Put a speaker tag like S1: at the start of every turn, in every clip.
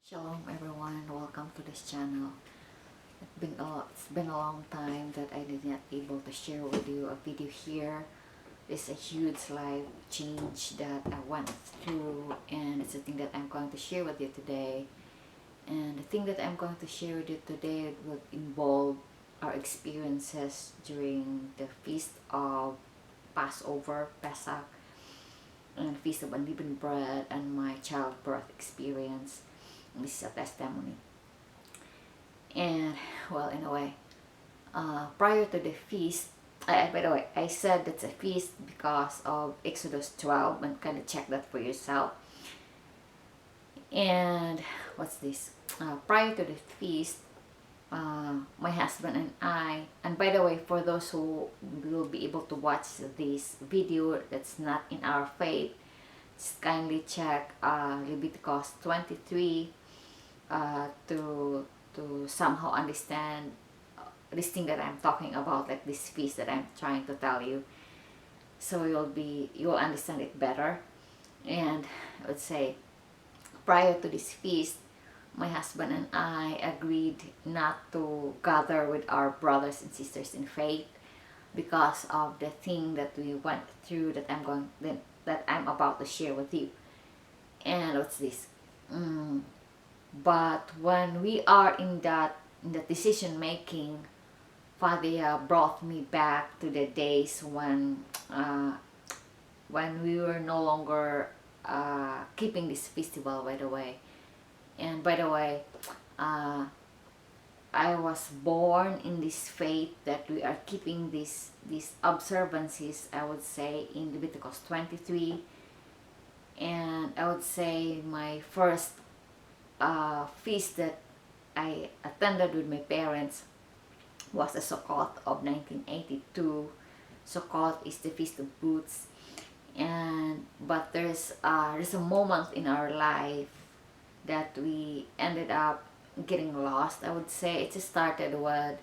S1: Shalom everyone, welcome to this channel. It's been a long time that I did not able to share with you a video here. It's a huge life change that I went through, and it's a thing that I'm going to share with you today. And the thing that I'm going to share with you today will involve our experiences during the feast of Passover, Pesach, and Feast of Unleavened Bread, and my childbirth experience. This is a testimony. And well, in a way, prior to the feast, by the way, I said it's a feast because of Exodus 12, and kind of check that for yourself. And what's this? Prior to the feast, my husband and I, and by the way, for those who will be able to watch this video that's not in our faith, just kindly check Leviticus 23 to somehow understand this thing that I'm talking about, like this feast that I'm trying to tell you. So you'll understand it better. And I would say, prior to this feast, my husband and I agreed not to gather with our brothers and sisters in faith because of the thing that we went through that I'm about to share with you. And what's this? But when we are in that decision making, Father brought me back to the days when we were no longer keeping this festival, by the way. And by the way, I was born in this faith that we are keeping these observances, I would say, in Leviticus 23. And I would say my first feast that I attended with my parents was the Sukkot of 1982. Sukkot is the Feast of Booths, but there's a moment in our life that we ended up getting lost. I would say it started with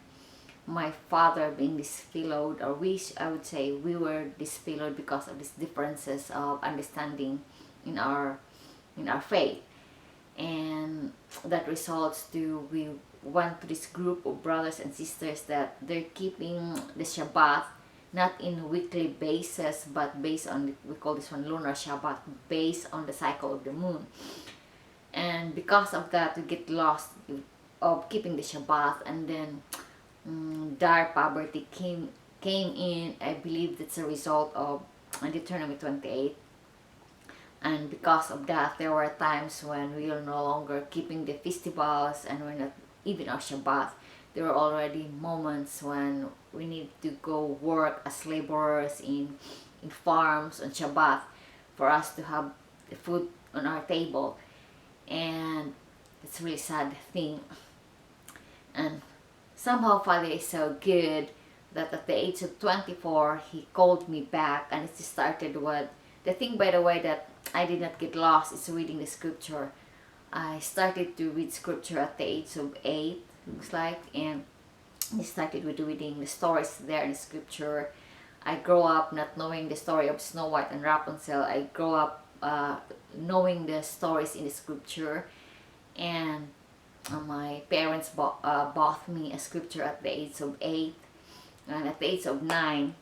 S1: my father being disfellowed, or I would say we were disfellowed because of these differences of understanding in our faith. And that results to, we went to this group of brothers and sisters that they're keeping the Shabbat not in weekly basis, but based on, we call this one lunar Shabbat, based on the cycle of the moon. And because of that, we get lost of keeping the Shabbat, and then dire poverty came in. I believe that's a result of Deuteronomy 28. And because of that, there were times when we are no longer keeping the festivals, and we're not even our Shabbat. There were already moments when we need to go work as laborers in farms on Shabbat for us to have the food on our table. And it's a really sad thing. And somehow Father is so good that at the age of 24, he called me back, and it started with the thing, by the way, that I did not get lost is reading the scripture. I started to read scripture at the age of 8, looks like, and I started with reading the stories there in the scripture. I grew up not knowing the story of Snow White and Rapunzel. I grew up knowing the stories in the scripture, and my parents bought me a scripture at the age of 8, and at the age of 9,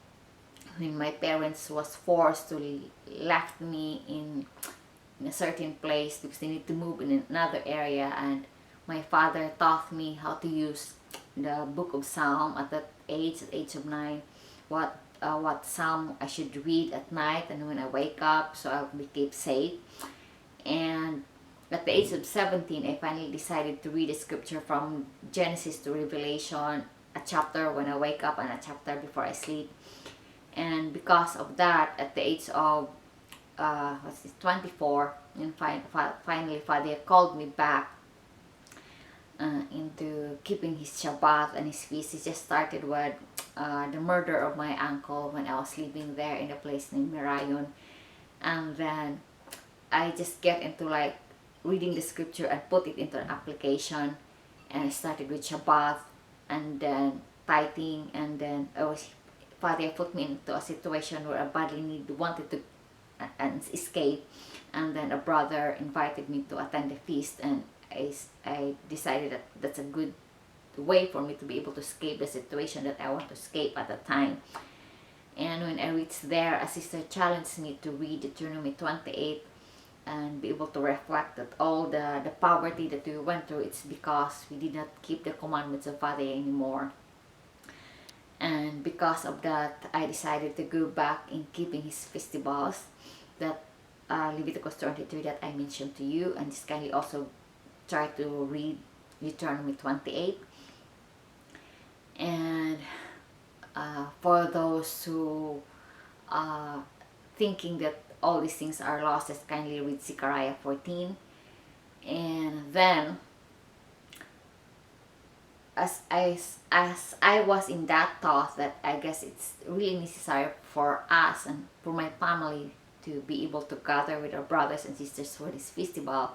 S1: when my parents was forced to left me in a certain place because they need to move in another area, and my father taught me how to use the book of Psalm at that age, at the age of 9, what Psalm I should read at night and when I wake up, so I'll be kept safe. And at the age of 17, I finally decided to read the scripture from Genesis to Revelation, a chapter when I wake up and a chapter before I sleep. And because of that, at the age of 24, and finally Father called me back into keeping his Shabbat and his feast. He just started with the murder of my uncle when I was living there in a place named Mirayon. And then I just get into like reading the scripture and put it into an application, and I started with Shabbat and then tithing, and then Father put me into a situation where I badly wanted to escape, and then a brother invited me to attend the feast, and I decided that that's a good way for me to be able to escape the situation that I want to escape at the time. And when I reached there, a sister challenged me to read Deuteronomy 28 and be able to reflect that all the poverty that we went through, it's because we did not keep the commandments of Father anymore. And because of that, I decided to go back in keeping his festivals, that Leviticus 23 that I mentioned to you, and just kindly also try to read Deuteronomy 28. And for those who are thinking that all these things are lost, just kindly read Zechariah 14. And then as I was in that thought that I guess it's really necessary for us and for my family to be able to gather with our brothers and sisters for this festival.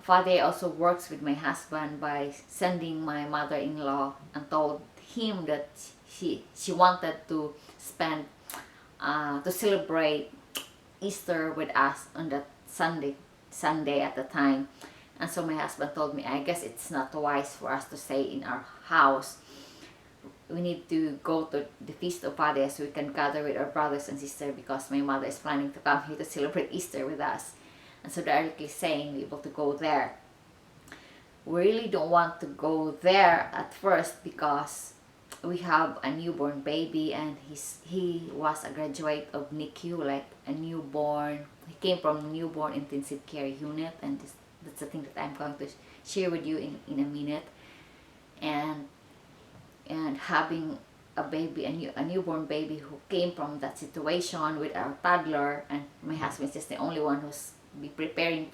S1: Father also works with my husband by sending my mother-in-law and told him that she wanted to spend to celebrate Easter with us on that Sunday at the time. And so my husband told me, I guess it's not wise for us to stay in our house. We need to go to the Feast of Fathers so we can gather with our brothers and sisters, because my mother is planning to come here to celebrate Easter with us. And so directly saying, be able to go there. We really don't want to go there at first because we have a newborn baby, and he was a graduate of NICU, like a newborn. He came from newborn intensive care unit, and that's the thing that I'm going to share with you in a minute. And having a baby, a newborn baby who came from that situation with our toddler, and my husband is just the only one who's be preparing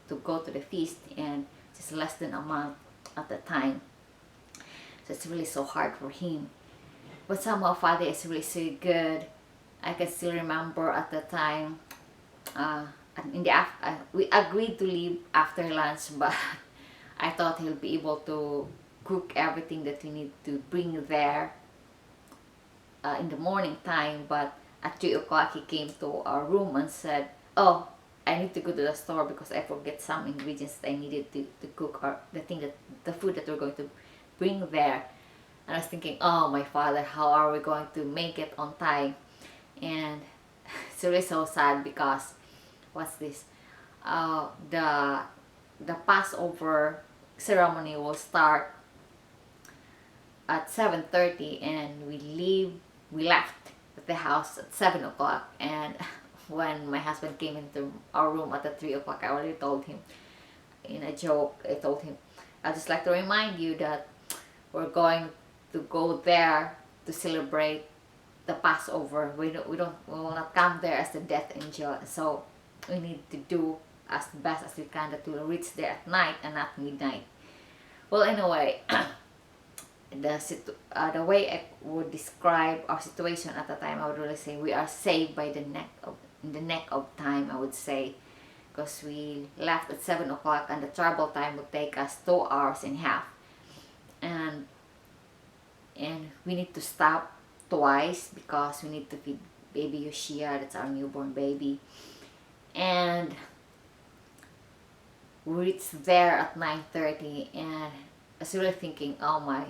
S1: to go to the feast, and just less than a month at the time. So it's really so hard for him. But somehow Father is really so good. I can still remember at the time, we agreed to leave after lunch, but I thought he'll be able to cook everything that we need to bring there in the morning time. But at 3 o'clock he came to our room and said, oh, I need to go to the store because I forget some ingredients that I needed to cook, or the food that we're going to bring there. And I was thinking, oh my Father, how are we going to make it on time? And it's really so sad because what's this? The Passover ceremony will start at 7:30, and we left the house at 7 o'clock. And when my husband came into our room at the 3 o'clock, I already told him in a joke, I told him, I'd just like to remind you that we're going to go there to celebrate the Passover. We will not come there as the death angel. So we need to do as best as we can that we'll reach there at night and not midnight. Well, anyway, the way I would describe our situation at the time, I would really say we are saved by in the neck of time, I would say, because we left at 7 o'clock and the travel time would take us 2 hours and a half, and we need to stop twice because we need to feed baby Yoshia, that's our newborn baby. And we reached there at 9:30, and I was really thinking, oh my,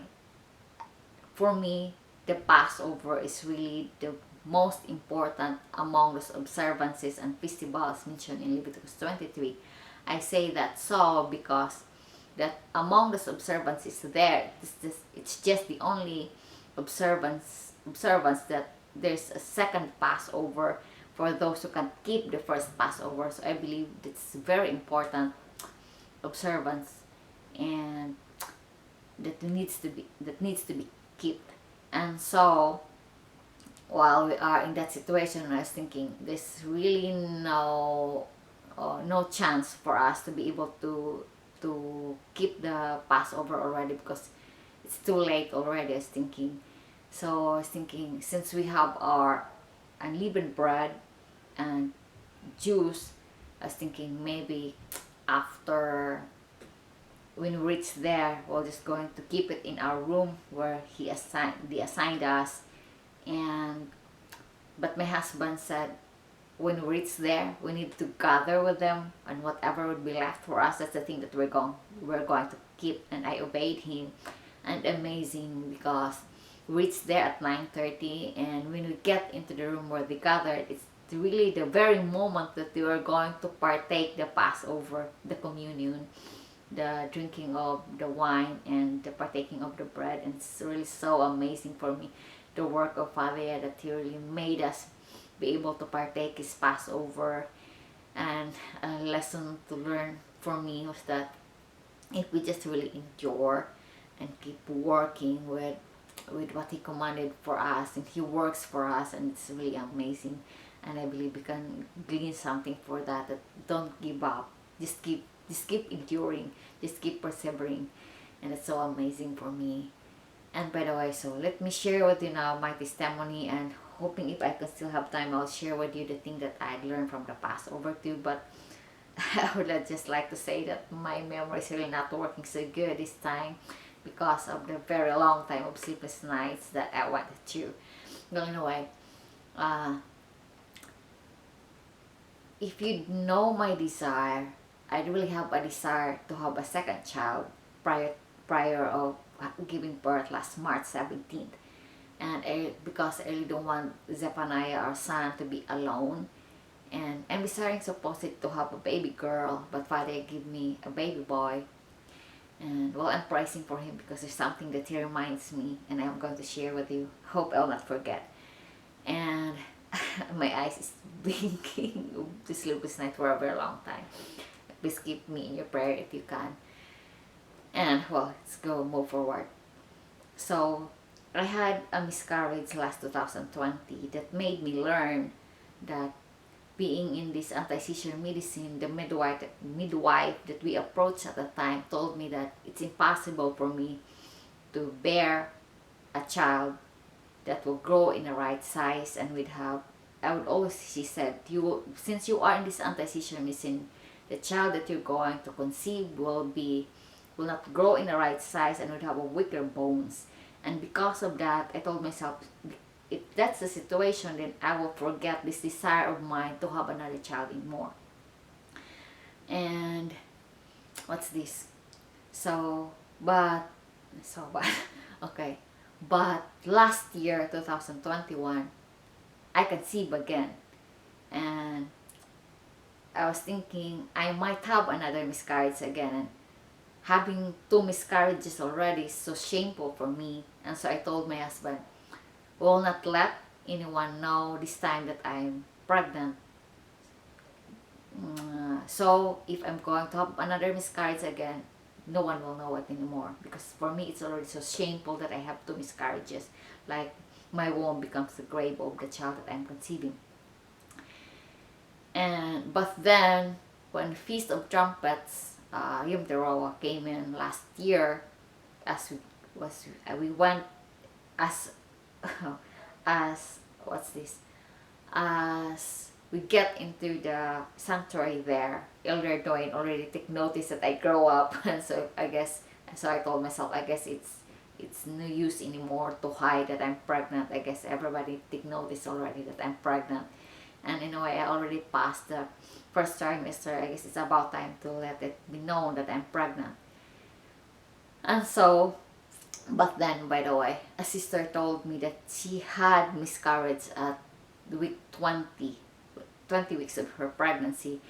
S1: for me the Passover is really the most important among those observances and festivals mentioned in Leviticus 23. I say that so because that among those observances there, it's just the only observance that there's a second Passover for those who can keep the first Passover. So I believe it's very important observance, and that needs to be kept. And so while we are in that situation, I was thinking there's really no chance for us to be able to keep the Passover already, because it's too late already. I was thinking, since we have our unleavened bread and juice, I was thinking maybe after when we reach there, we're just going to keep it in our room where they assigned us. But my husband said, when we reach there, we need to gather with them, and whatever would be left for us, that's the thing that we're going to keep. And I obeyed him, and amazing, because we reached there at 9:30, and when we get into the room where they gathered, it's really the very moment that they were going to partake the Passover, the communion, the drinking of the wine and the partaking of the bread. And it's really so amazing for me, the work of Father, that he really made us be able to partake his Passover. And a lesson to learn for me was that if we just really endure and keep working with what he commanded for us, and he works for us, and it's really amazing. And I believe we can glean something for that, that don't give up, just keep enduring, just keep persevering. And it's so amazing for me. And by the way, so let me share with you now my testimony, and hoping if I can still have time, I'll share with you the thing that I learned from the Passover too. But I would just like to say that my memory is really not working so good this time, because of the very long time of sleepless nights that I wanted to. Well, anyway, uh, if you know my desire, I really have a desire to have a second child prior of giving birth last March 17th. And because I really don't want Zephaniah, our son, to be alone. And I'm desiring supposedly to have a baby girl, but Father give me a baby boy. And well, I'm pricing for him because there's something that he reminds me, and I'm going to share with you. Hope I'll not forget. And my eyes is blinking to sleep this night for a very long time. Please keep me in your prayer if you can. And well, let's go move forward. So I had a miscarriage last 2020 that made me learn that being in this anti-seizure medicine, the midwife that we approached at the time told me that it's impossible for me to bear a child that will grow in the right size and would have, I would always, she said, since you are in this anti-seizure medicine, the child that you're going to conceive will not grow in the right size and would have a weaker bones. And because of that, I told myself, if that's the situation, then I will forget this desire of mine to have another child anymore. And what's this? But okay. But last year, 2021, I conceived again. And I was thinking I might have another miscarriage again. And having 2 miscarriages already is so shameful for me. And so I told my husband, will not let anyone know this time that I'm pregnant. So if I'm going to have another miscarriage again, no one will know it anymore, because for me it's already so shameful that I have 2 miscarriages. Like my womb becomes the grave of the child that I'm conceiving. But then when Feast of Trumpets, Yom Teruah came in last year, we went as as what's this? As we get into the sanctuary there, Elder Doyne already took notice that I grow up, and so I told myself, I guess it's no use anymore to hide that I'm pregnant. I guess everybody took notice already that I'm pregnant, and in a way I already passed the first trimester. I guess it's about time to let it be known that I'm pregnant. And so, but then, by the way, a sister told me that she had miscarriage at week 20 weeks of her pregnancy.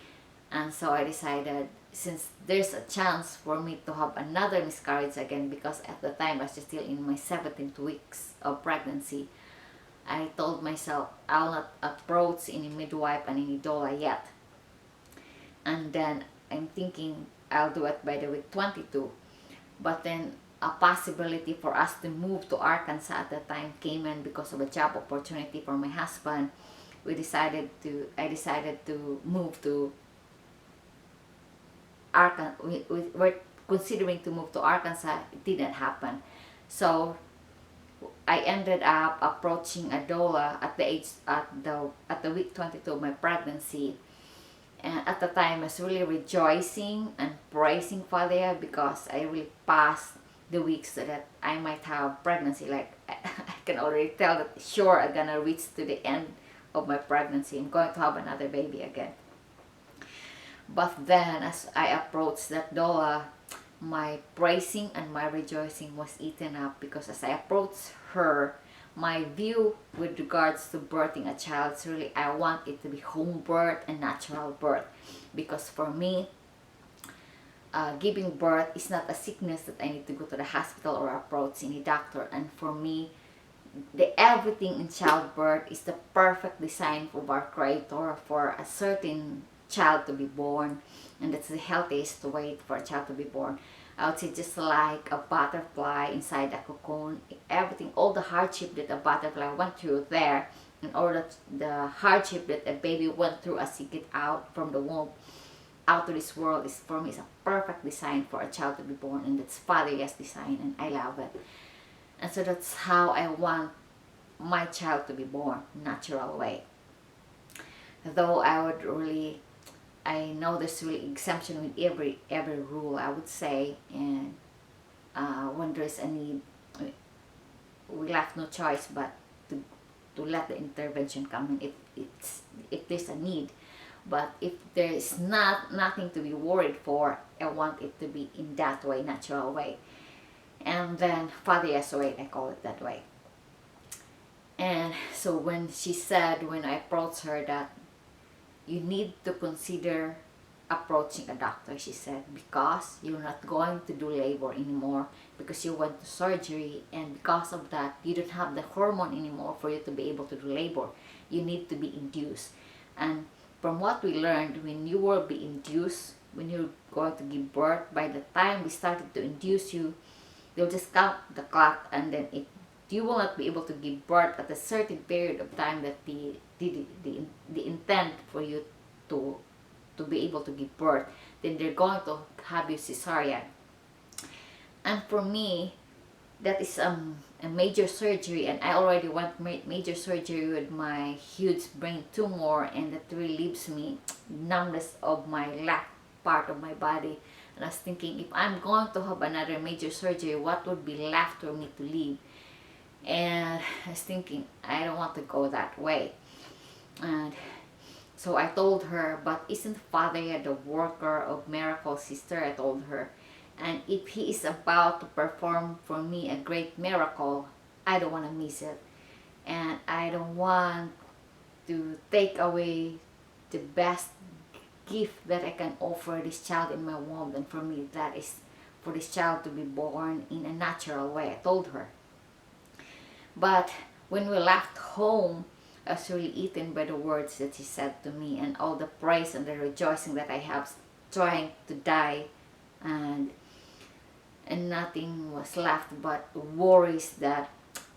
S1: And so I decided, since there's a chance for me to have another miscarriage again, because at the time I was just still in my 17th weeks of pregnancy, I told myself I'll not approach any midwife and any doula yet. And then I'm thinking I'll do it by the week 22. But then a possibility for us to move to Arkansas at the time came in because of a job opportunity for my husband. I decided to move to Arkansas. We were considering to move to Arkansas. It didn't happen. So I ended up approaching a doula at the week 22 of my pregnancy. And at the time, I was really rejoicing and praising Father, because I really passed the weeks so that I might have pregnancy. Like I can already tell that sure I'm gonna reach to the end of my pregnancy. I'm going to have another baby again. But then as I approached that doula, my praising and my rejoicing was eaten up, because as I approached her, my view with regards to birthing a child is really, I want it to be home birth and natural birth. Because for me, giving birth is not a sickness that I need to go to the hospital or approach any doctor. And for me, everything in childbirth is the perfect design of our Creator for a certain child to be born, and that's the healthiest way for a child to be born. I would say just like a butterfly inside a cocoon, everything, all the hardship that a butterfly went through there, and all the hardship that a baby went through as he get out from the womb, out to this world, is for me is a perfect design for a child to be born, and that's Father's design, and I love it. And so that's how I want my child to be born, natural way. Though I know there's really exemption with every rule, I would say, and when there's a need, we left no choice but to let the intervention come in if there's a need. But if there is nothing to be worried for, I want it to be in that way, natural way. And then Father's way, I call it that way. And so when she said, when I approached her, that you need to consider approaching a doctor, she said, because you're not going to do labor anymore, because you went to surgery, and because of that you don't have the hormone anymore for you to be able to do labor. You need to be induced. And from what we learned, when you will be induced, when you're going to give birth, by the time we started to induce you, they'll just count the clock, and then if you will not be able to give birth at a certain period of time that the intent for you to be able to give birth, then they're going to have you cesarean. And for me, that is a major surgery, and I already went major surgery with my huge brain tumor, and that really leaves me numbness of my left part of my body. And I was thinking, if I'm going to have another major surgery, what would be left for me to live? And I was thinking, I don't want to go that way. And so I told her, but isn't Father the worker of miracles, sister? I told her. And if he is about to perform for me a great miracle, I don't want to miss it. And I don't want to take away the best gift that I can offer this child in my womb. And for me, that is for this child to be born in a natural way, I told her. But when we left home, I was really eaten by the words that she said to me, and all the praise and the rejoicing that I have, trying to die, and nothing was left but worries that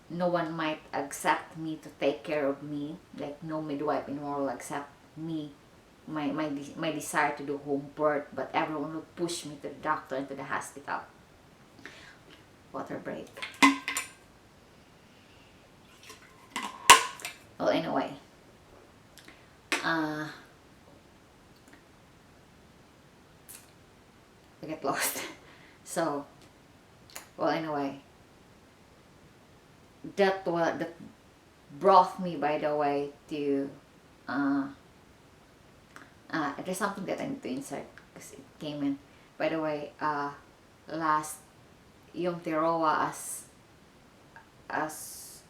S1: no one might accept me to take care of me, like no midwife in the world will accept me, my desire to do home birth, but everyone will push me to the doctor and to the hospital. Water break. Well, anyway, I get lost. So, well, anyway, that brought me, by the way, to there's something that I need to insert because it came in. By the way, last Yom Teruah, as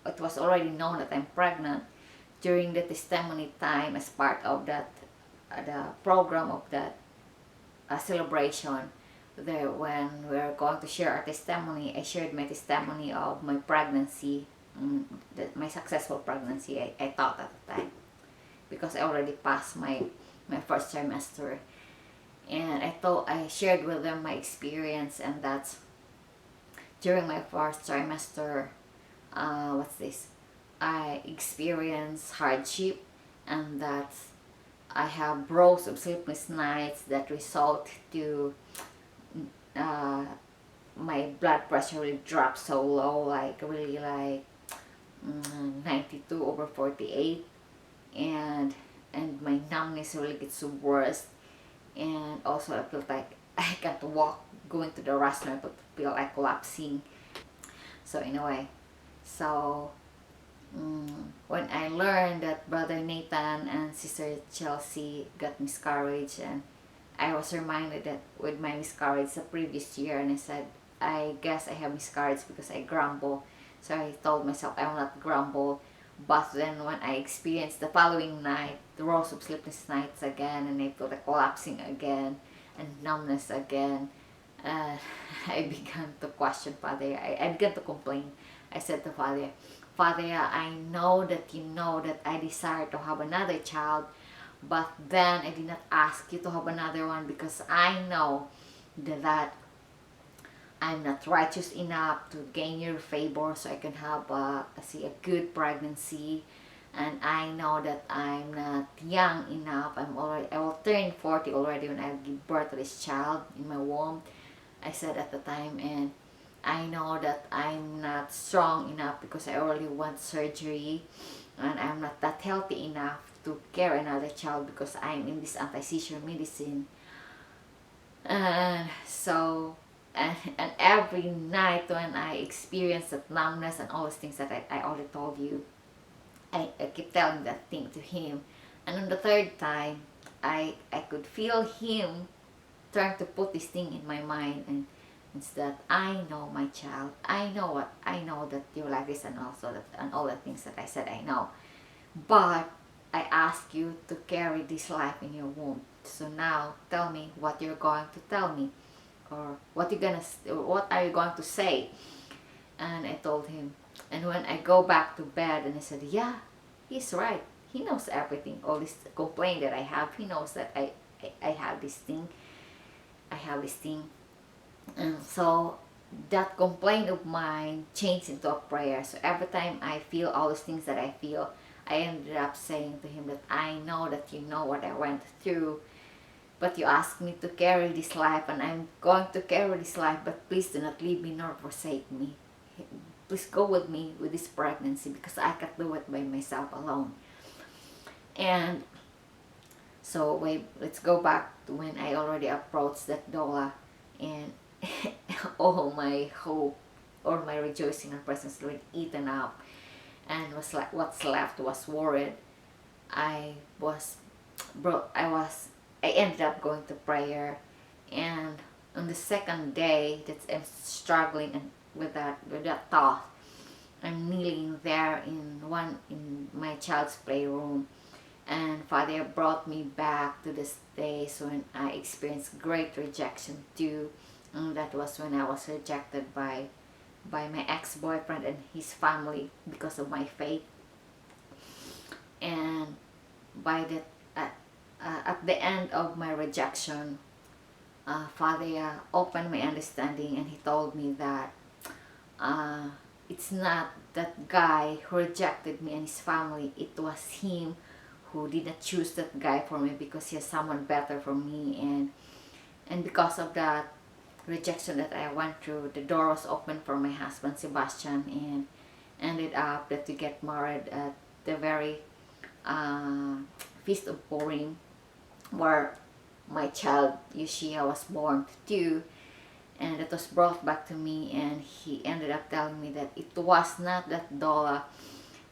S1: it was already known that I'm pregnant, during the testimony time, as part of that the program of that celebration, there, when we were going to share our testimony, I shared my testimony of my pregnancy, my successful pregnancy. I thought at the time, because I already passed my first trimester, and I shared with them my experience, and that's during my first trimester, I experienced hardship, and that I have rows of sleepless nights that result to my blood pressure really dropped so low, like really like 92/48, and my numbness really gets worse, and also I feel like I can't walk, going to the restaurant, I feel like collapsing. So anyway, so when I learned that Brother Nathan and Sister Chelsea got miscarriage, and I was reminded that with my miscarriage the previous year, and I said, I guess I have miscarriage because I grumble. So I told myself I will not grumble. But then when I experienced the following night, the rose of sleepless nights again, and I felt the collapsing again, and numbness again, uh, I began to question Father. I began to complain. I said to Father, Father, I know that you know that I desire to have another child, but then I did not ask you to have another one because I know that I'm not righteous enough to gain your favor so I can have a good pregnancy. And I know that I'm not young enough. I will turn 40 already when I give birth to this child in my womb, I said at the time. And I know that I'm not strong enough because I already want surgery, and I'm not that healthy enough to carry another child because I'm in this anti-seizure medicine. And so, and every night when I experience that numbness and all those things that I already told you, I keep telling that thing to him. And on the third time, I could feel him trying to put this thing in my mind, and it's that I know my child. I know that you like this, and also that, and all the things that I said I know. But I ask you to carry this life in your womb. So now tell me what you're going to tell me, or what are you going to say? And I told him. And when I go back to bed, and I said, yeah, he's right. He knows everything. All this complaint that I have, he knows that I have this thing. I have this thing. And so that complaint of mine changed into a prayer. So every time I feel all those things that I feel, I ended up saying to him that I know that you know what I went through, but you asked me to carry this life, and I'm going to carry this life, but please do not leave me nor forsake me. Please go with me with this pregnancy because I can't do it by myself alone. And so wait, let's go back to when I already approached that doula, and all my hope or my rejoicing and presence were eaten up, and was like what's left was worried. I was bro I ended up going to prayer, and on the second day that I'm struggling and with that thought, I'm kneeling there in my child's playroom, and Father brought me back to this days when I experienced great rejection too. And that was when I was rejected by my ex-boyfriend and his family because of my faith. And by the at the end of my rejection, Father opened my understanding, and he told me that uh, it's not that guy who rejected me and his family. It was him who did not choose that guy for me because he has someone better for me. And because of that rejection that I went through, the door was open for my husband Sebastian, and ended up that we get married at the very uh, Feast of Purim, where my child Yoshia was born too. And it was brought back to me, and he ended up telling me that it was not that Dola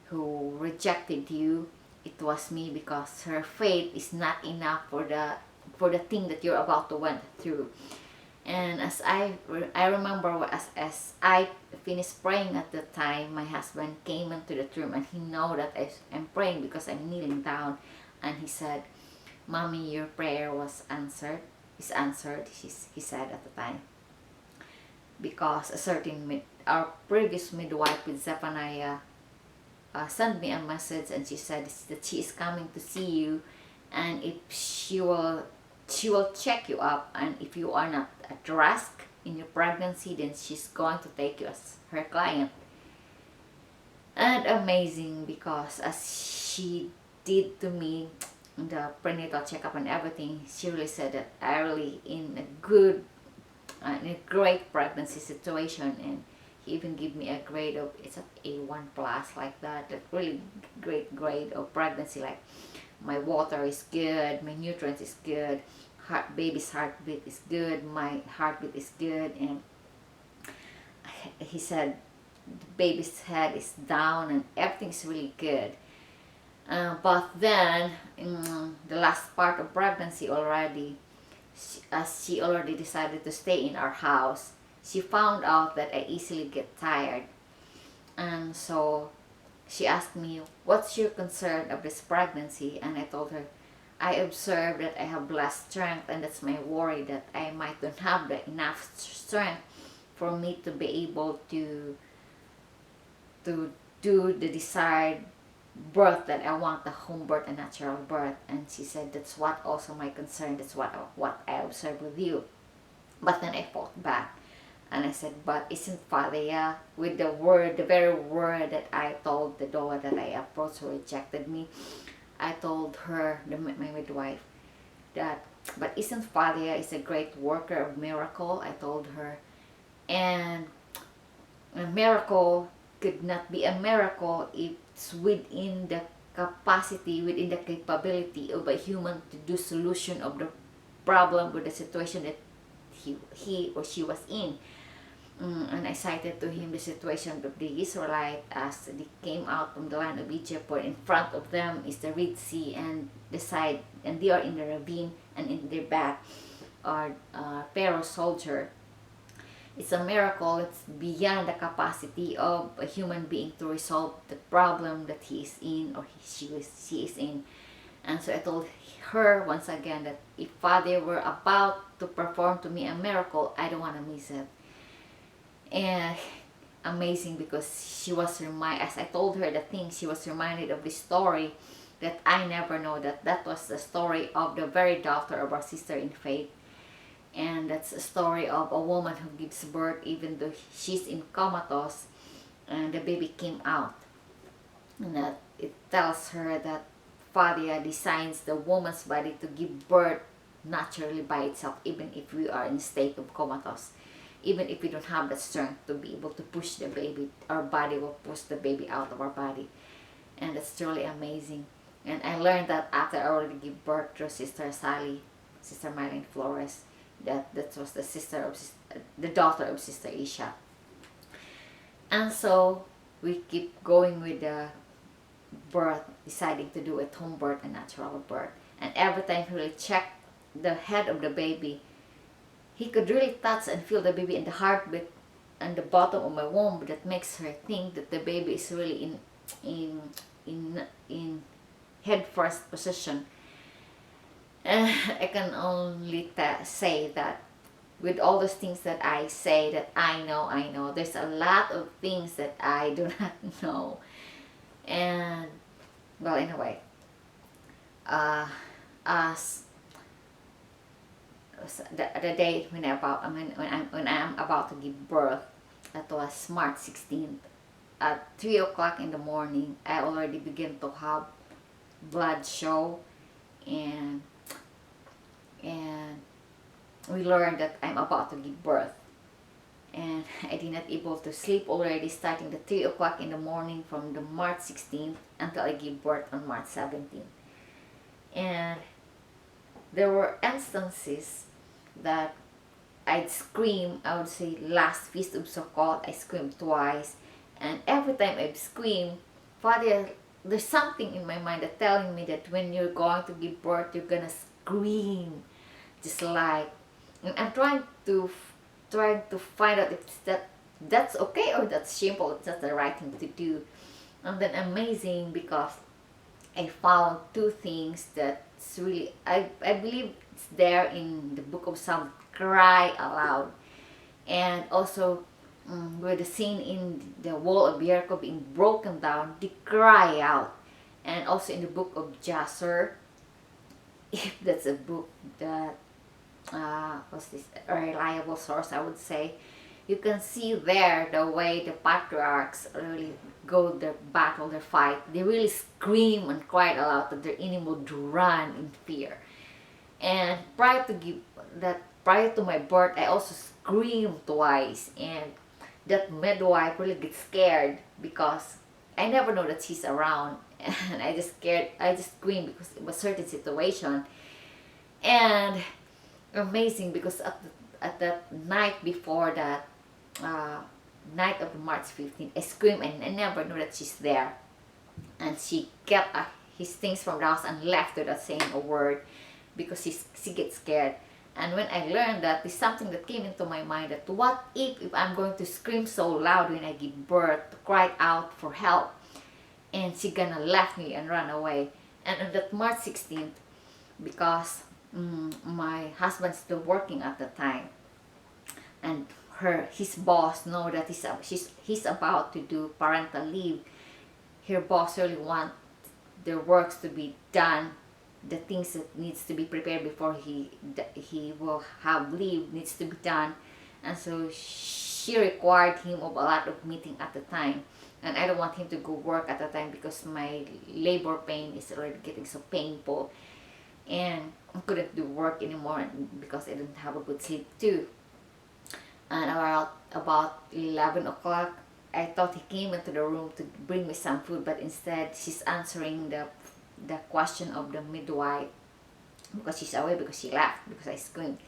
S1: who rejected you, it was me, because her faith is not enough for the thing that you're about to went through. And as I remember, as I finished praying at the time, my husband came into the room, and he know that I'm praying because I'm kneeling down, and he said, "Mommy, your prayer was answered. Is answered," he said at the time, because a certain our previous midwife with Zephaniah sent me a message, and she said that she is coming to see you, and if she will check you up, and if you are not at risk in your pregnancy, then she's going to take you as her client. And amazing, because as she did to me the prenatal checkup and everything, she really said that I really in a great pregnancy situation, and he even gave me a grade of, it's an A1 plus, like that really great grade of pregnancy. Like, my water is good, my nutrients is good, baby's heartbeat is good, my heartbeat is good. And he said the baby's head is down and everything's really good. But then, in the last part of pregnancy already, as she already decided to stay in our house, she found out that I easily get tired. And so she asked me, "What's your concern of this pregnancy?" And I told her, "I observed that I have less strength, and that's my worry, that I might not have the enough strength for me to be able to do the desired birth that I want, the home birth and natural birth." And she said, "That's what also my concern, that's what I observed with you." But then I fought back and I said, "But isn't Fadia, with the word, the very word that I told the daughter that I approached who rejected me, I told her, my midwife, that, but isn't Fadia is a great worker of miracle," I told her. And a miracle could not be a miracle if it's within the capacity, within the capability of a human to do solution of the problem with the situation that he or she was in. And I cited to him the situation of the Israelite as they came out from the land of Egypt, where in front of them is the Red Sea, and the side, and they are in the ravine, and in their back are Pharaoh's soldier. It's a miracle. It's beyond the capacity of a human being to resolve the problem that he is in, or she is in. And so I told her once again that if Father were about to perform to me a miracle, I don't want to miss it. And amazing, because she was reminded, as I told her the thing, she was reminded of the story that I never know, that was the story of the very daughter of our sister in faith. And that's a story of a woman who gives birth even though she's in comatose, and the baby came out. And that it tells her that Fadia designs the woman's body to give birth naturally by itself, even if we are in a state of comatose. Even if we don't have the strength to be able to push the baby, our body will push the baby out of our body. And it's truly amazing. And I learned that after I already gave birth to Sister Sally, Sister Mylene Flores, that was the daughter of Sister Isha. And so we keep going with the birth, deciding to do a home birth and natural birth. And every time he will check the head of the baby, he could really touch and feel the baby in the heartbeat and the bottom of my womb. That makes her think that the baby is really in head first position. And I can only say that with all those things that I say that I know, there's a lot of things that I do not know. And well, anyway, as the day when I'm about to give birth, that was March 16th, at 3 o'clock in the morning, I already began to have blood show, and we learned that I'm about to give birth. And I did not able to sleep already, starting the 3 o'clock in the morning from the March 16th until I gave birth on March 17th. And there were instances that I'd scream. I would say last Feast of Sukkot, I screamed twice. And every time I'd scream, Father, there's something in my mind that telling me that when you're going to give birth, you're gonna scream. Just like, and I'm trying to find out if that's okay or that's shameful, it's not the right thing to do. And then amazing, because I found two things that's really, I believe it's there in the book of Psalms, cry aloud. And also with the scene in the wall of Jericho being broken down, they cry out. And also in the book of Jasher, if that's a book that what's this, a reliable source, I would say, you can see there the way the patriarchs really go their battle, their fight. They really scream and cry aloud that their enemy would run in fear. And prior to my birth, I also screamed twice, and that midwife really gets scared because I never know that she's around, and I just screamed because it was a certain situation. And amazing, because at that night before that, night of March 15th, I screamed and I never knew that she's there. And she kept his things from the house and left without saying a word because she gets scared. And when I learned that, there's something that came into my mind, that what if I'm going to scream so loud when I give birth, to cry out for help, and she gonna left me and run away. And on that March 16th, because my husband's still working at the time, and his boss know that he's about to do parental leave. Her boss really want their works to be done, the things that needs to be prepared before he will have leave needs to be done. And so she required him of a lot of meeting at the time, and I don't want him to go work at the time because my labor pain is already getting so painful, and I couldn't do work anymore because I didn't have a good sleep too. And about 11 o'clock, I thought he came into the room to bring me some food, but instead she's answering the question of the midwife because she's away, because she left, because I screamed.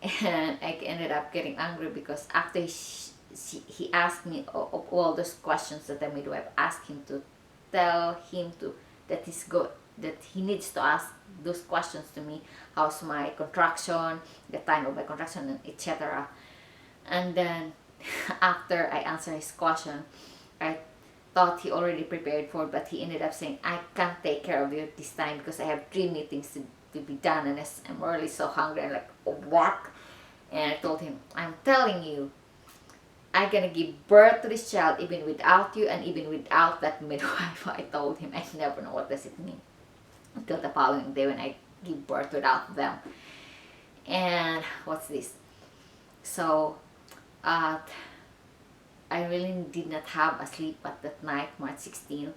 S1: And I ended up getting angry because after he asked me of all those questions that the midwife asked him, to tell him to that he's good, that he needs to ask those questions to me. How's my contraction, the time of my contraction, and etc. And then after I answered his question, I thought he already prepared for it, but he ended up saying, I can't take care of you this time because I have 3 meetings to be done, and I'm really so hungry. I'm like, oh, what? And I told him, I'm telling you, I'm gonna give birth to this child even without you and even without that midwife. I told him. I never know what does it mean until the following day when I give birth without them. And what's this? So I really did not have a sleep at that night, March 16th.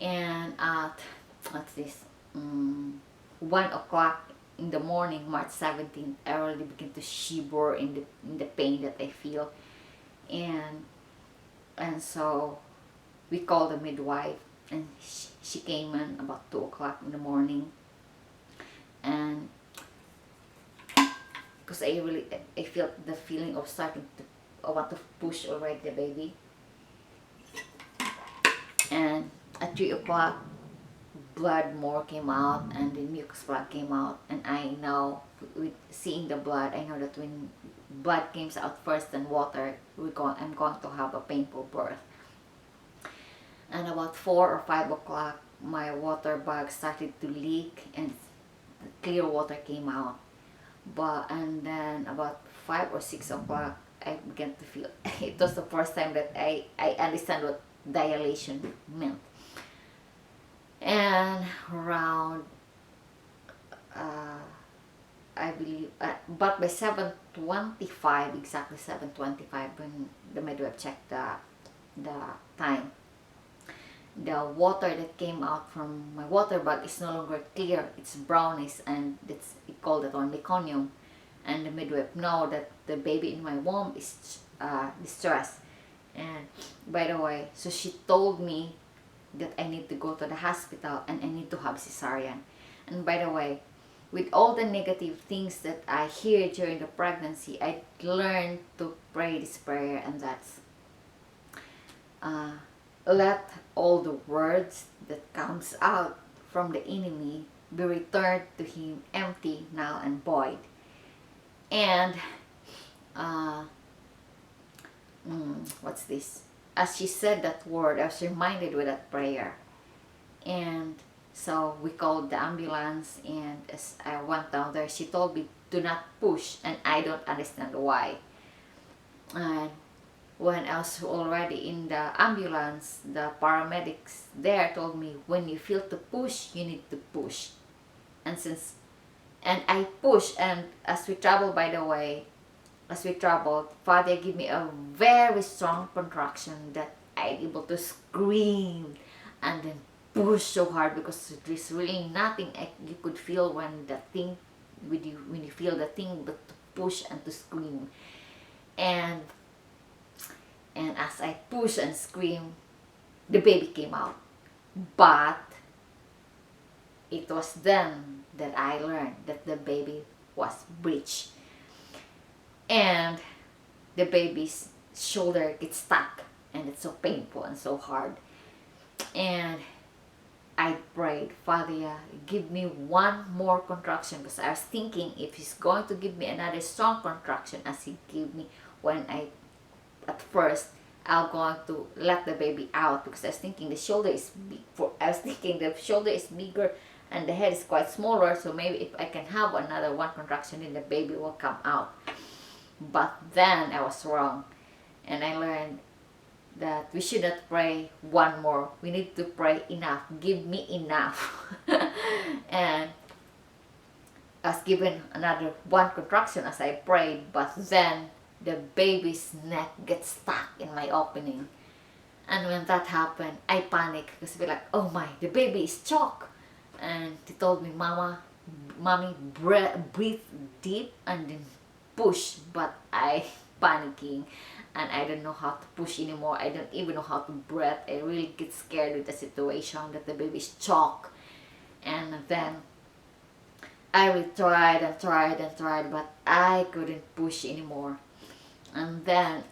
S1: And at, what's this? 1 o'clock in the morning, March 17th, I already begin to shiver in the pain that I feel. And so we called the midwife, and she came in about 2 o'clock in the morning. And because I felt the feeling of starting to, I want to push already the baby. And at 3 o'clock, blood more came out and the mucus plug came out. And I know, with seeing the blood, I know that when blood comes out first than water, I'm going to have a painful birth. And about 4 or 5 o'clock, my water bag started to leak and clear water came out. And then about 5 or 6 o'clock, I began to feel, it was the first time that I understand what dilation meant. And around, I believe, but by 7:25, exactly 7:25, when the midwife checked the time, the water that came out from my water bag is no longer clear, it's brownish, and we call that one meconium. And the midwife know that the baby in my womb is distressed. And by the way, so she told me that I need to go to the hospital and I need to have cesarean. And by the way, with all the negative things that I hear during the pregnancy, I learned to pray this prayer, and that's let all the words that comes out from the enemy be returned to him empty, null, and void. And what's this? As she said that word, I was reminded with that prayer. And so we called the ambulance, and as I went down there, she told me, do not push, and I don't understand why. And when I was already in the ambulance, the paramedics there told me, when you feel to push, you need to push. And I pushed, and as we traveled, by the way, Father gave me a very strong contraction that I'm able to scream and then push so hard, because there's really nothing you could feel when you feel the thing but to push and to scream. And as I push and scream, the baby came out. But it was then that I learned that the baby was breech. And the baby's shoulder gets stuck, and it's so painful and so hard. And I prayed, Father, give me one more contraction, because I was thinking if he's going to give me another strong contraction as he gave me when I, at first, I'm going to let the baby out, because I was thinking the shoulder is big. I was thinking the shoulder is bigger and the head is quite smaller, so maybe if I can have another one contraction, then the baby will come out. But then I was wrong, and I learned that we should not pray one more. We need to pray enough. Give me enough. And I was given another one contraction as I prayed, but then the baby's neck gets stuck in my opening. And when that happened, I panicked, because I feel like, oh my, the baby is choked. And he told me, Mommy, breathe deep and then push. But I panicking, and I don't know how to push anymore. I don't even know how to breathe. I really get scared with the situation that the baby is choked. And then I really tried and tried and tried, but I couldn't push anymore. And then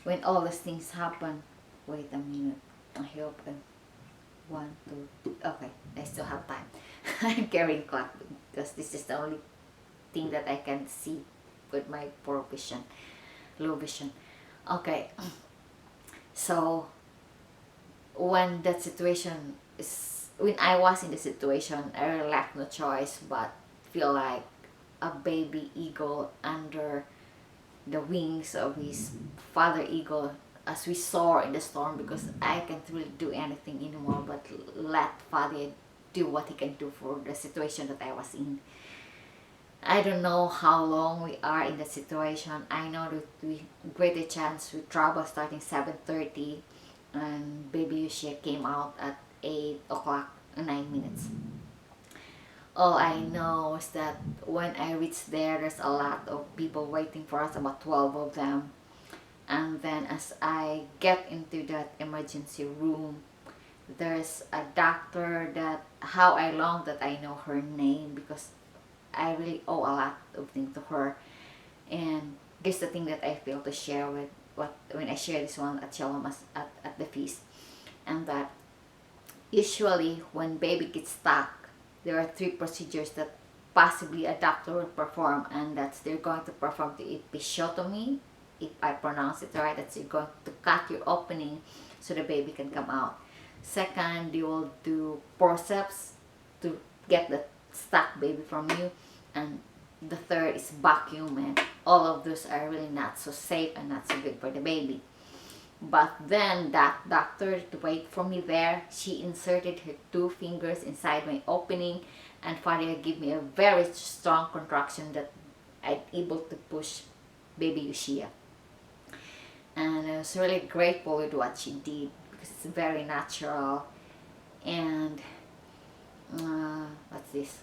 S1: when all these things happen, wait a minute, I hope one, two, three. Okay, I still have time. I'm carrying clock, because this is the only thing that I can see with my poor vision, low vision. Okay, so when that situation is, when I was in the situation, I really left no choice but feel like a baby eagle under the wings of his father eagle, as we soar in the storm, because I can't really do anything anymore but let Father do what he can do for the situation that I was in. I don't know how long we are in the situation. I know that we greater chance we travel starting 7:30, and baby Yushia came out at 8 o'clock and 9 minutes. All I know is that when I reached there, there's a lot of people waiting for us, about 12 of them. And then as I get into that emergency room, there's a doctor that, how I long that I know her name, because I really owe a lot of things to her. And this is the thing that I feel to share with what when I share this one at Shalom at the feast. And that usually when baby gets stuck, there are 3 procedures that possibly a doctor will perform, and that's they're going to perform the episiotomy, if I pronounce it right, that's you're going to cut your opening so the baby can come out. Second, they will do forceps to get the stuck baby from you. And the third is vacuum, and all of those are really not so safe and not so good for the baby. But then that doctor to wait for me there, she inserted her 2 fingers inside my opening, and Faria gave me a very strong contraction that I'm able to push baby Yushia. And I was really grateful with what she did, because it's very natural. And what's this?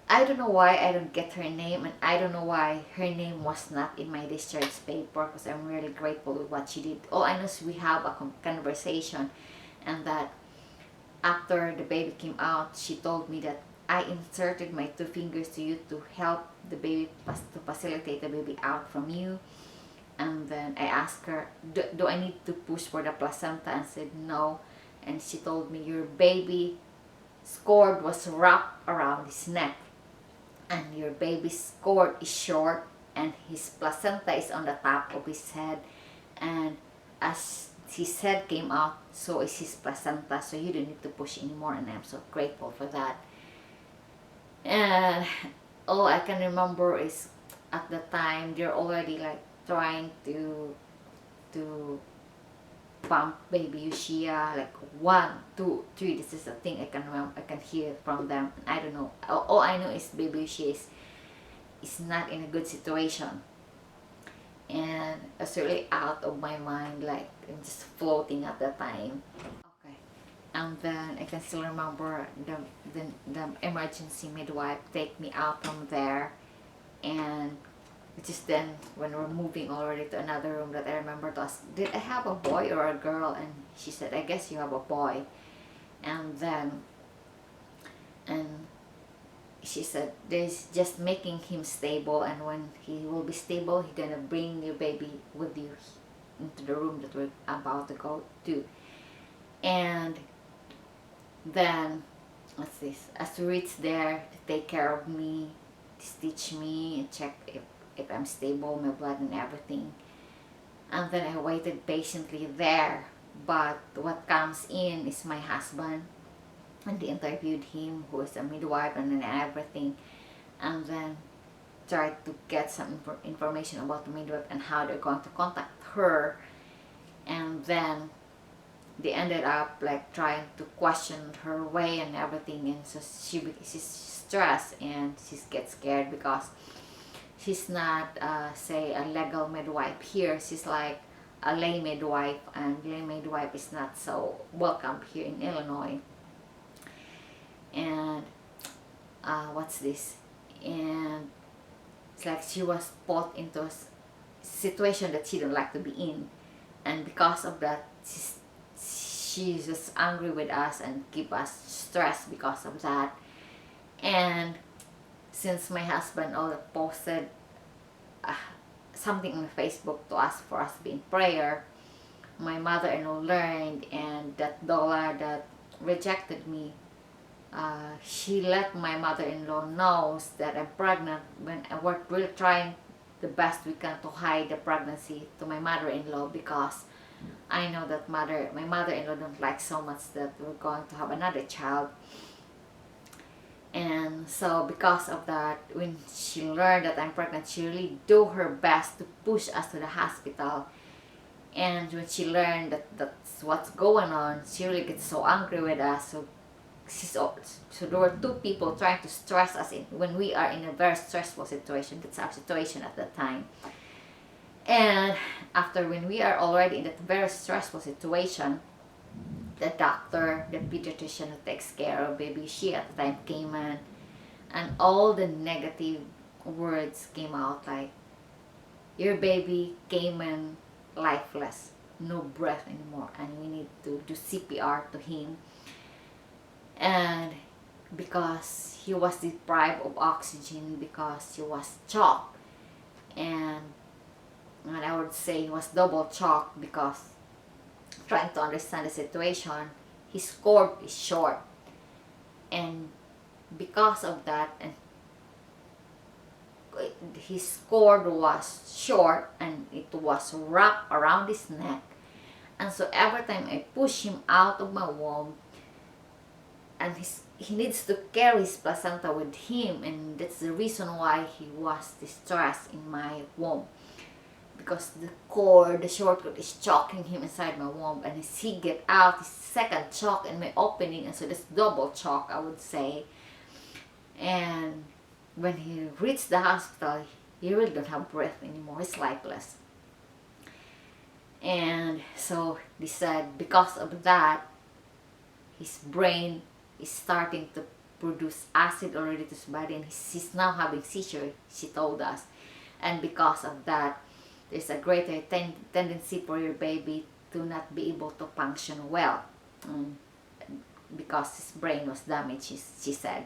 S1: I don't know why I don't get her name, and I don't know why her name was not in my discharge paper, because I'm really grateful with what she did. All I know is we have a conversation, and that after the baby came out, she told me that I inserted my 2 fingers to you to help the baby, to facilitate the baby out from you. And then I asked her, do I need to push for the placenta? And said no. And she told me, your baby cord was wrapped around his neck, and your baby's cord is short, and his placenta is on the top of his head, and as his head came out, so is his placenta, so you don't need to push anymore. And I'm so grateful for that. And all I can remember is at the time they're already like trying to pump baby Yushia, like 1, 2, 3. This is the thing I can remember. I can hear from them. I don't know. All I know is baby Yushia is not in a good situation, and I was really out of my mind, like I'm just floating at the time. Okay, and then I can still remember the emergency midwife take me out from there, and which is then when we're moving already to another room, that I remember to ask, did I have a boy or a girl? And she said, I guess you have a boy. And then she said this just making him stable, and when he will be stable, he's gonna bring your baby with you into the room that we're about to go to. And then what's this, as we reach there, to take care of me, stitch me and check if I'm stable, my blood and everything. And then I waited patiently there, but what comes in is my husband, and they interviewed him, who is a midwife and then everything, and then tried to get some information about the midwife and how they're going to contact her. And then they ended up like trying to question her way and everything, and so she's stressed and she gets scared because she's not say a legal midwife here. She's like a lay midwife, and lay midwife is not so welcome here in Illinois. And what's this, and it's like she was put into a situation that she don't like to be in, and because of that she's just angry with us and keep us stressed because of that. And since my husband all posted something on Facebook to ask for us to be in prayer, my mother-in-law learned, and that doula that rejected me, she let my mother-in-law knows that I'm pregnant, when we're really trying the best we can to hide the pregnancy to my mother-in-law, because I know that my mother-in-law don't like so much that we're going to have another child. And so because of that, when she learned that I'm pregnant, she really do her best to push us to the hospital. And when she learned that that's what's going on, she really gets so angry with us. So there were two people trying to stress us in when we are in a very stressful situation. That's our situation at that time. And after, when we are already in that very stressful situation, the doctor, the pediatrician who takes care of baby, she at the time came in, and all the negative words came out like, your baby came in lifeless, no breath anymore, and we need to do CPR to him. And because he was deprived of oxygen, because he was shocked, and I would say he was double shocked because trying to understand the situation, his cord is short, and because of that, and his cord was short and it was wrapped around his neck, and so every time I push him out of my womb, and he needs to carry his placenta with him, and that's the reason why he was distressed in my womb, because the cord, the short cord, is choking him inside my womb, and as he get out, his second choke in my opening, and so this double choke, I would say. And when he reached the hospital, he really don't have breath anymore, he's lifeless. And so they said because of that, his brain is starting to produce acid already to his body, and he's now having seizure, she told us. And because of that, there's a greater tendency for your baby to not be able to function well, because his brain was damaged, she said.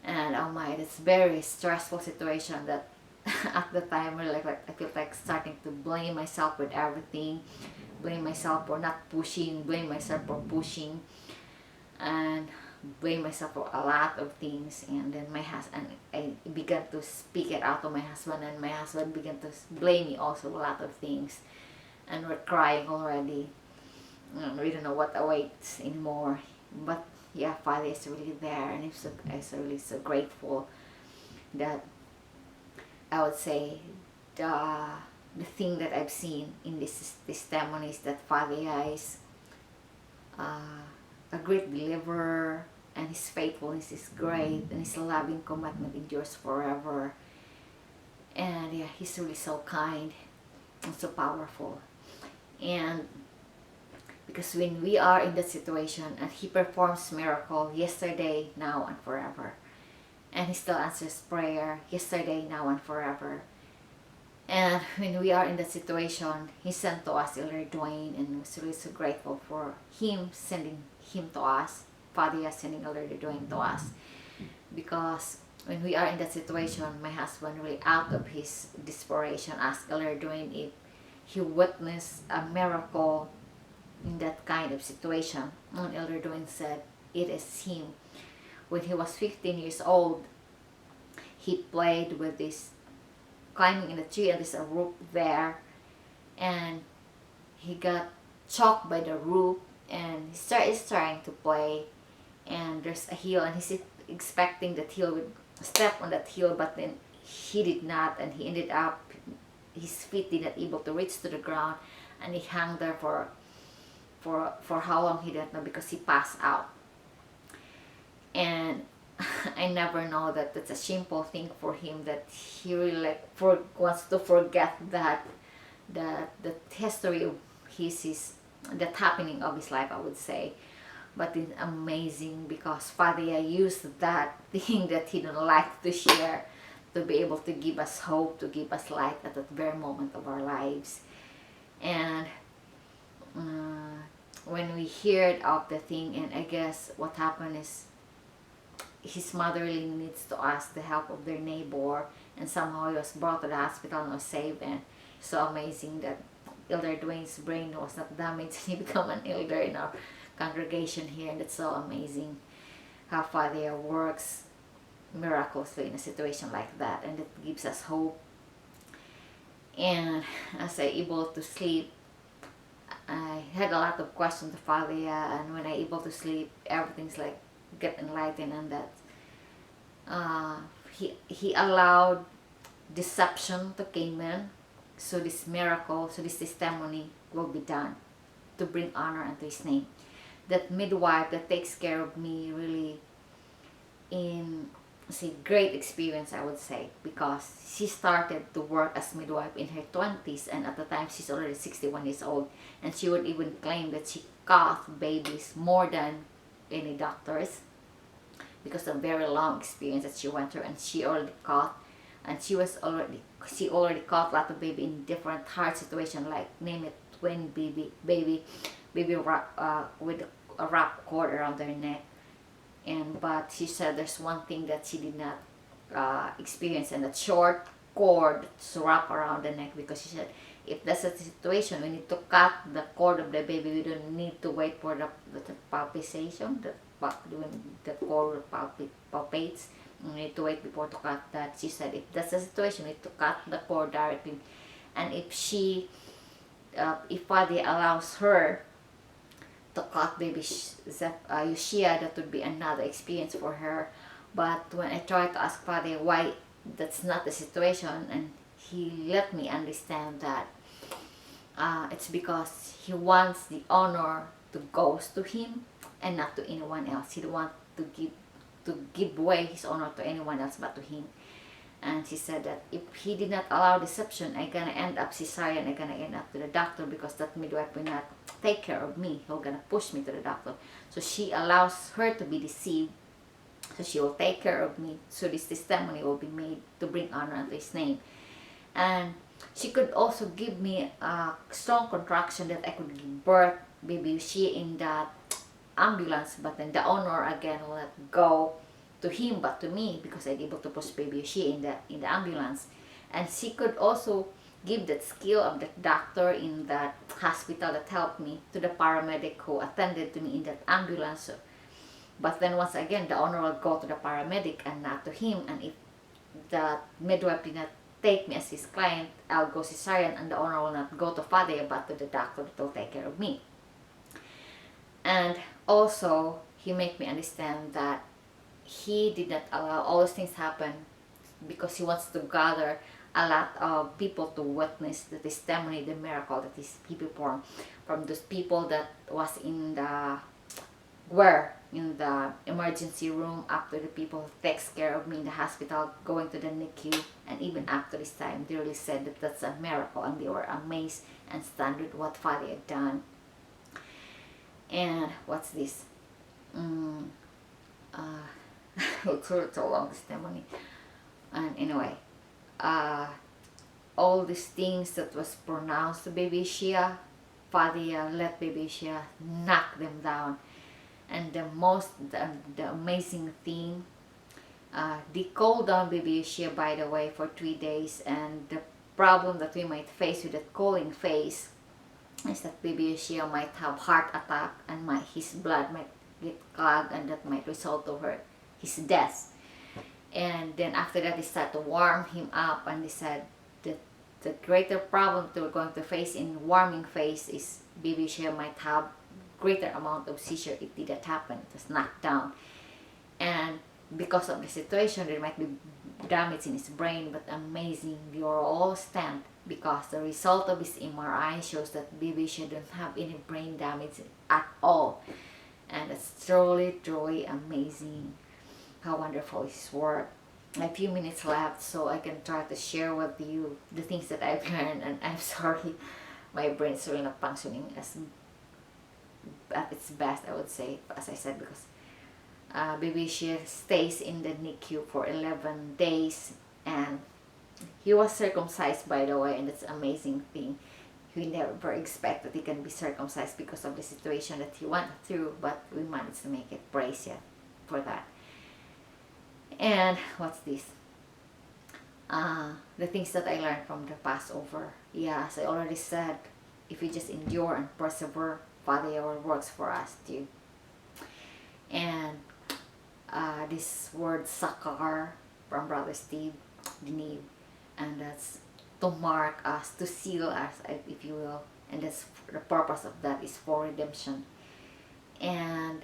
S1: And oh my, it's very stressful situation that at the time like I feel like starting to blame myself with everything, blame myself for not pushing, blame myself for pushing, and blame myself for a lot of things. And then my husband, I began to speak it out to my husband, and my husband began to blame me also a lot of things, and we're crying already, and we don't know what awaits anymore. But yeah, Father is really there, and I'm really so grateful that I would say the thing that I've seen in this testimony is that Father is a great deliverer, and his faithfulness is great, and his loving commitment endures forever. And yeah, he's really so kind and so powerful. And because when we are in that situation, and he performs miracle yesterday, now, and forever, and he still answers prayer yesterday, now, and forever. And when we are in that situation, he sent to us Elder Dwayne, and we're really so grateful for him sending him to us. Father is sending Elder Dwayne to us, because when we are in that situation, my husband really out of his desperation asked Elder Dwayne if he witnessed a miracle in that kind of situation. And Elder Dwayne said it is him. When he was 15 years old, he played with this, climbing in a tree, and there's a rope there, and he got choked by the rope, and he started trying to play, and there's a hill, and he's expecting that he would step on that hill, but then he did not, and he ended up, his feet did not able to reach to the ground, and he hung there for how long he didn't know, because he passed out. And I never know that that's a simple thing for him, that he really like wants to forget that the history of his that happening of his life, I would say. But it's amazing because Father used that thing that he don't like to share to be able to give us hope, to give us light at that very moment of our lives. And when we heard of the thing, and I guess what happened is his mother really needs to ask the help of their neighbor, and somehow he was brought to the hospital and was saved. And so amazing that Elder Dwayne's brain was not damaged and he became an elder in our congregation here. And it's so amazing how Father works miraculously in a situation like that, and it gives us hope. And as I able to sleep, I had a lot of questions to Father, and when I able to sleep, everything's like get enlightened, and that he allowed deception to came in, so this miracle, so this testimony will be done to bring honor unto his name. That midwife that takes care of me really in great experience, I would say, because she started to work as midwife in her 20s, and at the time she's already 61 years old, and she would even claim that she caught babies more than any doctors because of very long experience that she went through. And she already caught, and she already caught a lot of baby in different hard situations, like name it, twin baby with a wrap cord around their neck. And but she said there's one thing that she did not experience, and that short cord to wrap around the neck, because she said if that's a situation, we need to cut the cord of the baby. We don't need to wait for the palpation, when the cord palpates. We need to wait before to cut that. She said if that's the situation, we need to cut the cord directly. And if Father allows her to cut baby Yoshia, that would be another experience for her. But when I tried to ask Father why that's not the situation, and he let me understand that it's because he wants the honor to goes to him and not to anyone else. He don't want to give away his honor to anyone else but to him. And she said that if he did not allow deception, I'm gonna end up cesarean, I'm gonna end up to the doctor, because that midwife will not take care of me. He'll gonna push me to the doctor. So she allows her to be deceived, so she will take care of me. So this testimony will be made to bring honor unto his name. And she could also give me a strong contraction that I could give birth, baby she in that ambulance, but then the honor again will not go to him but to me, because I'm able to push baby she in the ambulance. And she could also give that skill of the doctor in that hospital that helped me to the paramedic who attended to me in that ambulance. But then once again, the honor will go to the paramedic and not to him. And if the midwife did not take me as his client, I'll go cesarean, and the honor will not go to Father but to the doctor that will take care of me. And also, he made me understand that he did not allow all those things happen because he wants to gather a lot of people to witness the testimony, the miracle that he performed, from those people that was in the emergency room, up to the people who takes care of me in the hospital, going to the NICU, and even after this time, they really said that that's a miracle, and they were amazed and stunned with what Father had done. And what's this? It's a long testimony. And anyway, all these things that was pronounced to baby Shia, Father let baby Shia knock them down. And the amazing thing They cooled down baby Yoshia, by the way, for 3 days, and the problem that we might face with that cooling phase is that baby Yoshia might have heart attack and his blood might get clogged, and that might result to his death. And then after that, they start to warm him up, and they said that the greater problem that we're going to face in warming phase is baby Yoshia might have greater amount of seizure. It didn't happen. It was knocked down. And because of the situation, there might be damage in his brain, but amazing, they were all stand because the result of his MRI shows that baby shouldn't have any brain damage at all. And it's truly, truly amazing how wonderful his work. A few minutes left, so I can try to share with you the things that I've learned, and I'm sorry my brain's really not functioning as at its best, I would say, as I said, because baby she stays in the NICU for 11 days, and he was circumcised, by the way, and that's an amazing thing. We never expect that he can be circumcised because of the situation that he went through, but we managed to make it. Praise yeah for that. And what's this? The things that I learned from the Passover. Yeah, as I already said, if we just endure and persevere, Father works for us too. And this word sakar from Brother Steve Deneve, and that's to mark us, to seal us, if you will, and that's the purpose of that is for redemption. And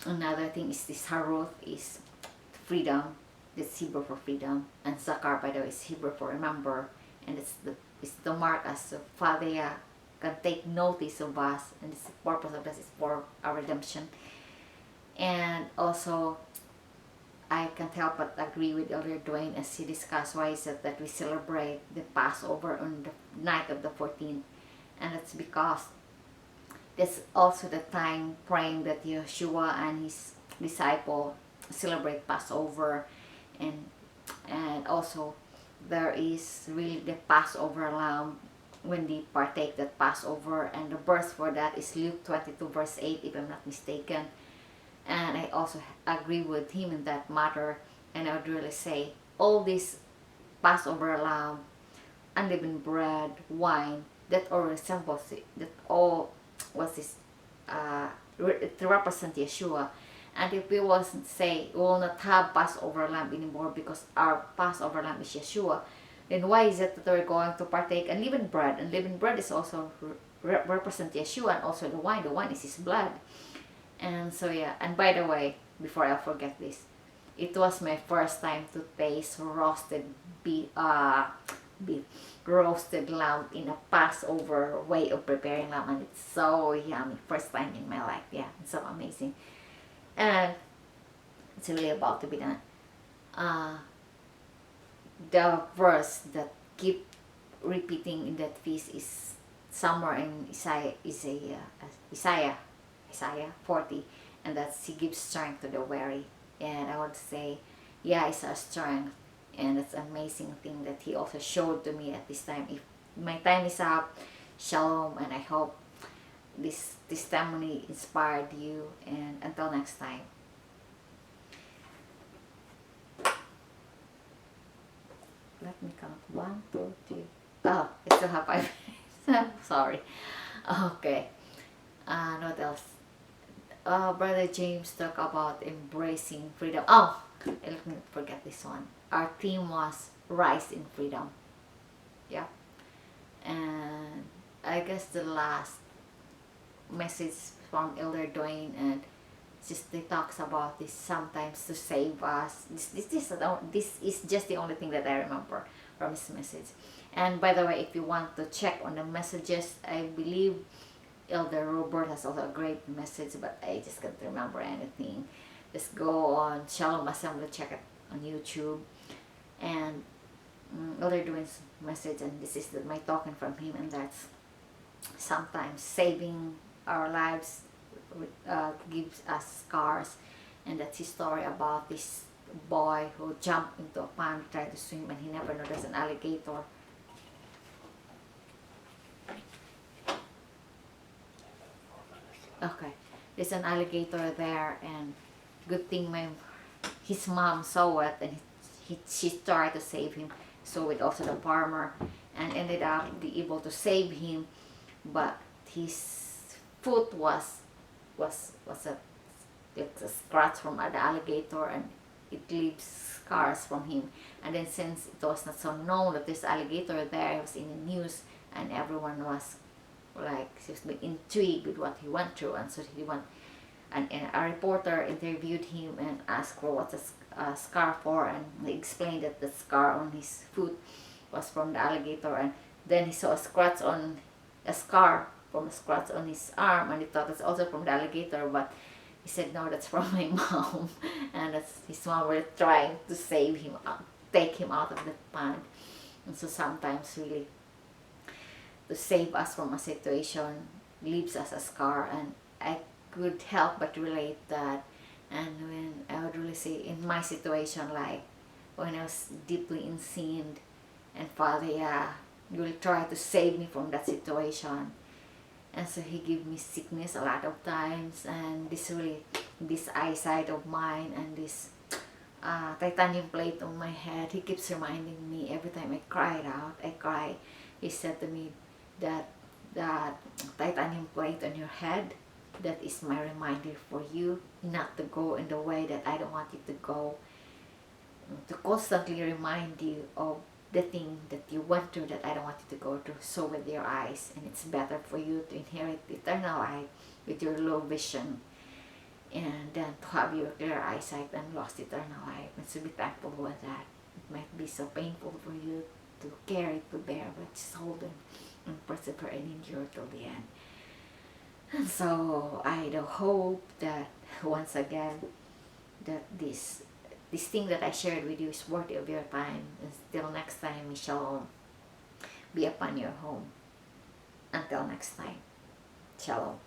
S1: another thing is this haruth is freedom. That's Hebrew for freedom, and sakar, by the way, is Hebrew for remember, and it's to mark us, so Father can take notice of us, and the purpose of this is for our redemption. And also, I can't help but agree with Elder Dwayne as he discussed why is it that we celebrate the Passover on the night of the 14th, and it's because that's also the time frame that Yeshua and his disciple celebrate Passover, and also there is really the Passover lamb when they partake that Passover, and the verse for that is Luke 22 verse 8, if I'm not mistaken. And I also agree with him in that matter, and I would really say all this Passover lamb, unleavened bread, wine, that all resembles it, that all was this to represent Yeshua. And if we wasn't say we will not have Passover lamb anymore because our Passover lamb is Yeshua, then why is it that we're going to partake unleavened bread? Unleavened bread is also represent Yeshua, and also the wine. The wine is his blood. And so yeah, and by the way, before I forget this, it was my first time to taste roasted beef, roasted lamb in a Passover way of preparing lamb, and it's so yummy. First time in my life, yeah, it's so amazing, and it's really about to be done. The verse that keep repeating in that feast is somewhere in Isaiah 40, and that's he gives strength to the weary. And I would say, yeah, it's our strength, and it's an amazing thing that he also showed to me at this time. If my time is up, shalom, and I hope this testimony inspired you, and until next time. Let me count. 1, 2, 3. Oh, I still have 5 minutes. Sorry. Okay. What else? Brother James talked about embracing freedom. Oh, let me forget this one. Our theme was Rise in Freedom. Yeah. And I guess the last message from Elder Dwayne, and just he talks about this sometimes to save us. This is just the only thing that I remember from his message. And by the way, if you want to check on the messages, I believe Elder Robert has also a great message, but I just can't remember anything. Just go on Shalom Assembly, check it on YouTube, and Elder Dwayne's message, and this is my token from him, and that's sometimes saving our lives gives us scars, and that's his story about this boy who jumped into a pond, tried to swim, and he never knew there's an alligator. Okay, there's an alligator there, and good thing my his mom saw it, and she tried to save him. So it also the farmer, and ended up be able to save him, but his foot was a, it's a scratch from the alligator, and it leaves scars from him. And then since it was not so known that this alligator there, it was in the news, and everyone was like seriously intrigued with what he went through, and so he went, and a reporter interviewed him and asked for what's a scar for, and he explained that the scar on his foot was from the alligator, and then he saw a scar from a scratch on his arm, and he thought it's also from the alligator, but he said no, that's from my mom, and that's his mom were trying to save him, take him out of the pond. And so sometimes really to save us from a situation leaves us a scar, and I could help but relate that. And when I would really say in my situation, like when I was deeply in sin, and Father, yeah, you will try to save me from that situation. And so he gave me sickness a lot of times, and this eyesight of mine, and this titanium plate on my head. He keeps reminding me every time I cried out, I cry. He said to me that that titanium plate on your head, that is my reminder for you not to go in the way that I don't want you to go, to constantly remind you of the thing that you went through that I don't want you to go through. So with your eyes, and it's better for you to inherit eternal life with your low vision, and then to have your clear eyesight and lost eternal life. And so be thankful for that. It might be so painful for you to carry, to bear, but just hold on and persevere and endure till the end. And so I do hope that once again that this thing that I shared with you is worthy of your time. Until next time, shalom be upon your home. Until next time, shalom.